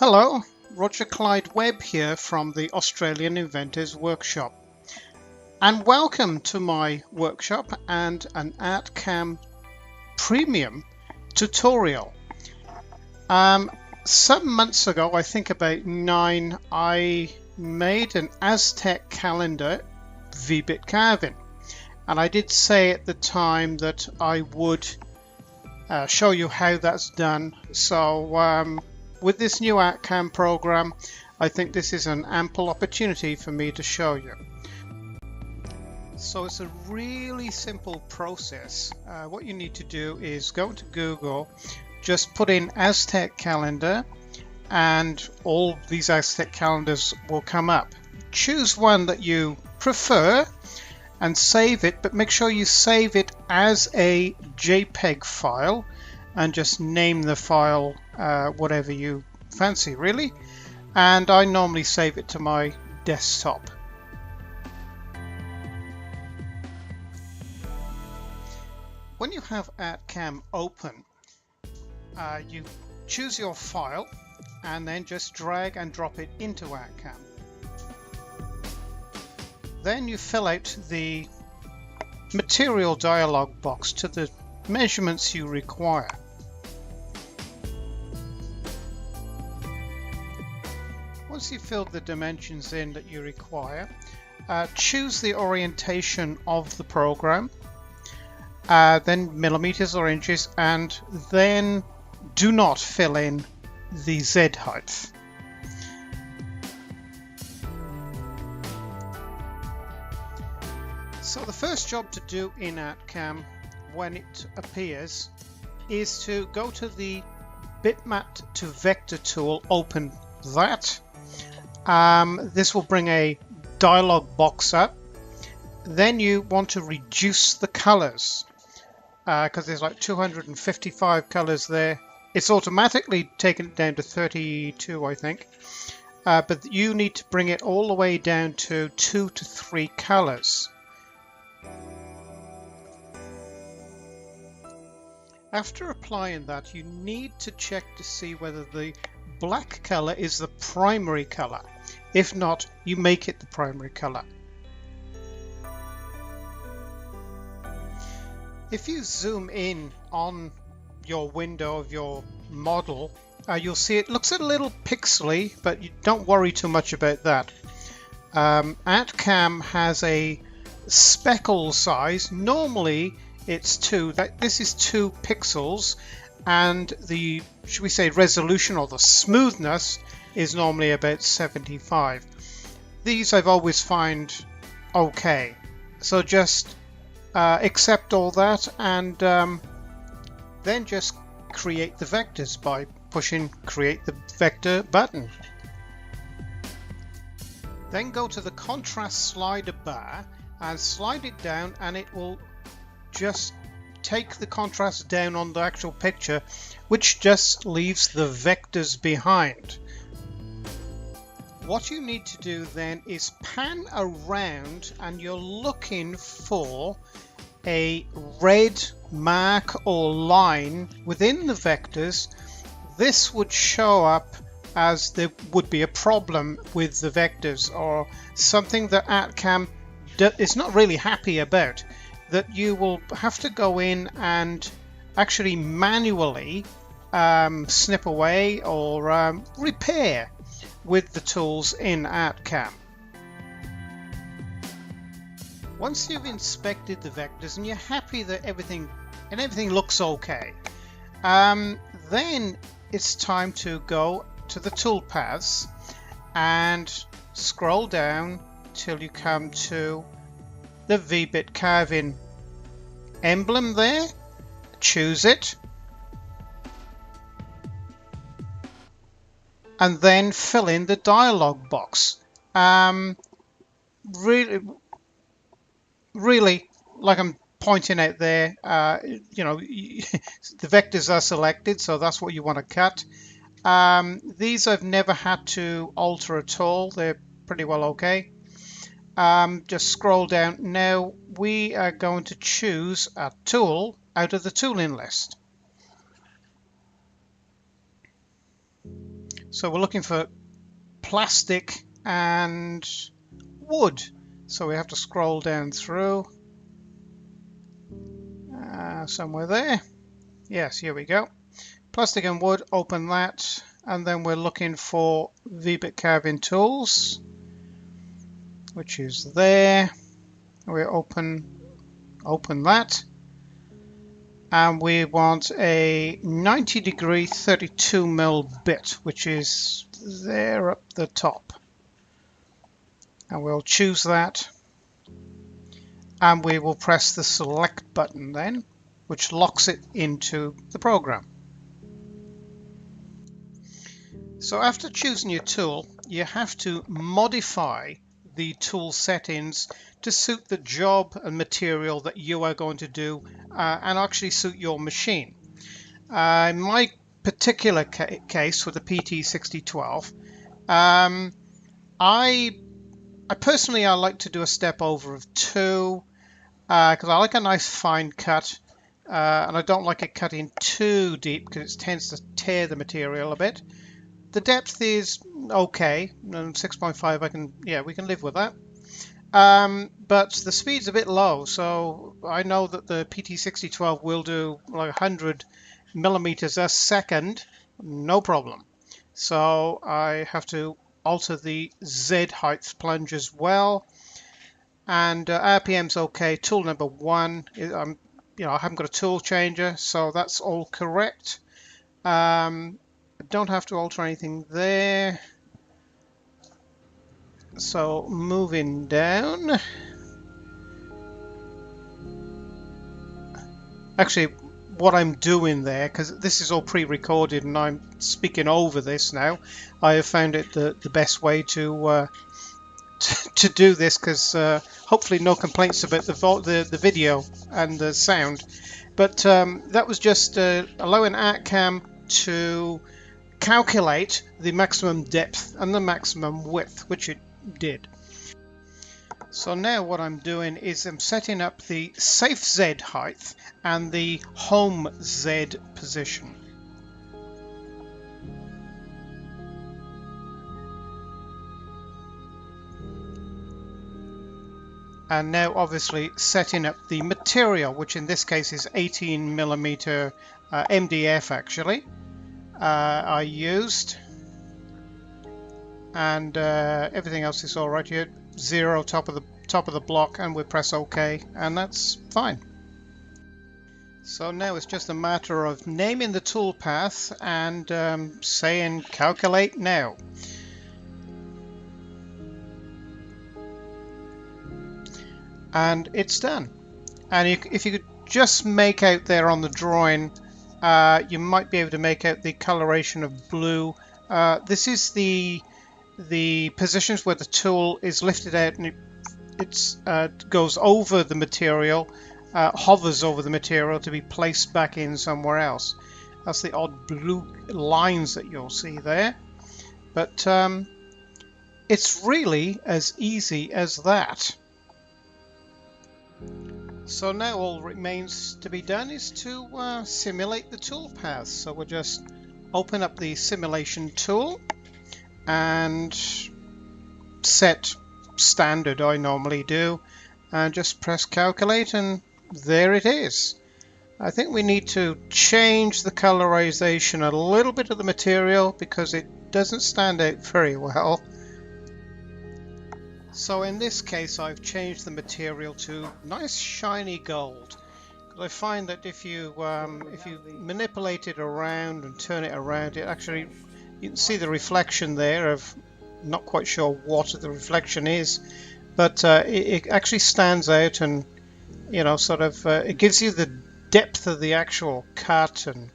Hello, Roger Clyde Webb here from the Australian Inventors Workshop, and welcome to my workshop and an ArtCAM premium tutorial. Some months ago, I think about 9, I made an Aztec calendar V-bit carving, and I did say at the time that I would show you how that's done. So with this new ArtCAM program, I think this is an ample opportunity for me to show you. So it's a really simple process. What you need to do is go to Google, just put in Aztec calendar, and all these Aztec calendars will come up. Choose one that you prefer and save it, but make sure you save it as a JPEG file and just name the file whatever you fancy, really. And I normally save it to my desktop. When you have ArtCAM open, you choose your file and then just drag and drop it into ArtCAM. Then you fill out the material dialog box to the measurements you require. Once you've filled the dimensions in that you require, choose the orientation of the program, then millimeters or inches, and then do not fill in the Z height. So the first job to do in ArtCAM when it appears is to go to the bitmap to vector tool, open that. This will bring a dialog box up. Then you want to reduce the colors because there's like 255 colors there. It's automatically taken it down to 32, I think, but you need to bring it all the way down to 2 to 3 colors. After applying that, you need to check to see whether the black color is the primary color. If not, you make it the primary color. If you zoom in on your window of your model, you'll see it looks a little pixely, but you don't worry too much about that. ArtCAM has a speckle size. Normally it's 2. This is 2 pixels, and the, should we say, resolution or the smoothness is normally about 75. These I've always find okay, so just accept all that, and then just create the vectors by pushing create the vector button. Then go to the contrast slider bar and slide it down, and it will just take the contrast down on the actual picture, which just leaves the vectors behind. What you need to do then is pan around, and you're looking for a red mark or line within the vectors. This would show up as there would be a problem with the vectors, or something that ArtCAM is not really happy about, that you will have to go in and actually manually snip away or repair with the tools in ArtCAM. Once you've inspected the vectors and you're happy that everything looks okay, then it's time to go to the toolpaths and scroll down till you come to the V-bit carving emblem there. Choose it and then fill in the dialog box. Really, like I'm pointing out there, you know, the vectors are selected, so that's what you want to cut. These I've never had to alter at all. They're pretty well okay. Just scroll down. Now we are going to choose a tool out of the tooling list. So we're looking for plastic and wood. So we have to scroll down through. Somewhere there. Yes, here we go. Plastic and wood, open that. And then we're looking for V-bit carving tools, which is there. We open that. And we want a 90-degree 32mm bit, which is there up the top. And we'll choose that. And we will press the select button then, which locks it into the program. So after choosing your tool, you have to modify the tool settings to suit the job and material that you are going to do and actually suit your machine. In my particular case with the PT6012, I personally like to do a step over of 2 because I like a nice fine cut and I don't like it cutting too deep because it tends to tear the material a bit. The depth is okay, and 6.5 we can live with that. But the speed's a bit low, so I know that the PT6012 will do like 100 millimeters a second, no problem. So I have to alter the Z height plunge as well, and RPM's okay. Tool number 1, I haven't got a tool changer, so that's all correct. I don't have to alter anything there. So moving down. Actually, what I'm doing there, because this is all pre-recorded and I'm speaking over this now, I have found it the best way to do this, because hopefully no complaints about the video and the sound. But that was just allowing ArtCAM to calculate the maximum depth and the maximum width, which it did. So now what I'm doing is I'm setting up the safe Z height and the home Z position. And now obviously setting up the material, which in this case is 18mm MDF actually. I used, and everything else is all right here. 0 top of the block, and we press OK, and that's fine. So now it's just a matter of naming the toolpath and saying calculate now. And it's done. And if you could just make out there on the drawing, you might be able to make out the coloration of blue. This is the positions where the tool is lifted out and it goes over the material, hovers over the material to be placed back in somewhere else. That's the odd blue lines that you'll see there. But it's really as easy as that. So now all remains to be done is to simulate the toolpath. So we'll just open up the simulation tool and set standard, I normally do, and just press calculate, and there it is. I think we need to change the colorization a little bit of the material because it doesn't stand out very well. So in this case I've changed the material to nice shiny gold. I find that if you manipulate it around and turn it around, it actually, you can see the reflection there of, not quite sure what the reflection is, but it actually stands out, and sort of it gives you the depth of the actual cut, and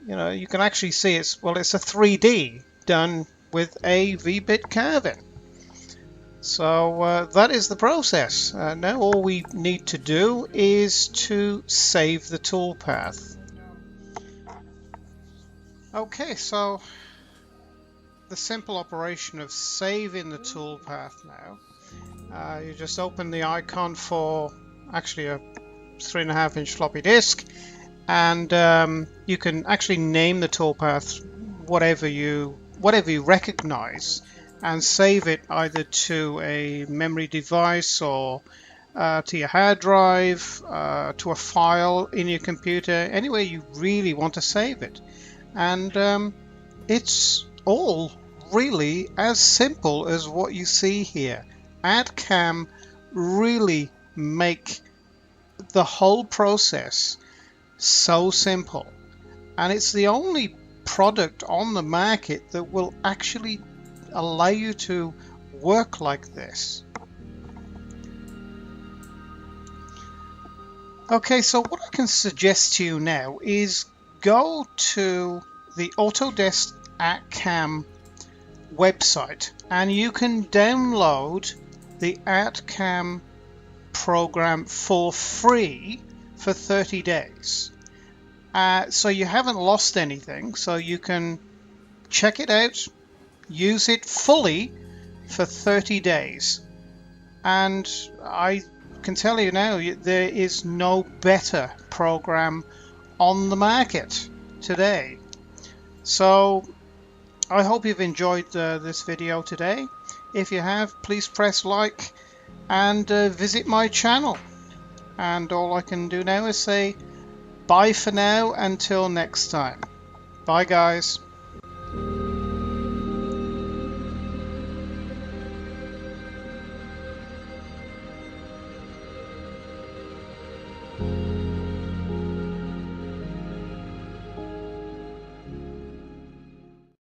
you can actually see it's a 3D done with a V-bit carving. So that is the process. Now all we need to do is to save the toolpath. Okay, so the simple operation of saving the toolpath now. You just open the icon for actually a 3.5-inch floppy disk, and you can actually name the toolpath whatever you whatever you recognize and save it either to a memory device or to your hard drive, to a file in your computer, anywhere you really want to save it. And it's all really as simple as what you see here. ArtCAM really make the whole process so simple, and it's the only product on the market that will actually allow you to work like this. Okay, so what I can suggest to you now is go to the Autodesk ArtCAM website and you can download the ArtCAM program for free for 30 days. So you haven't lost anything, so you can check it out, use it fully for 30 days. And I can tell you now, there is no better program on the market today. So I hope you've enjoyed this video today. If you have, please press like and visit my channel. And all I can do now is say bye for now until next time. Bye guys.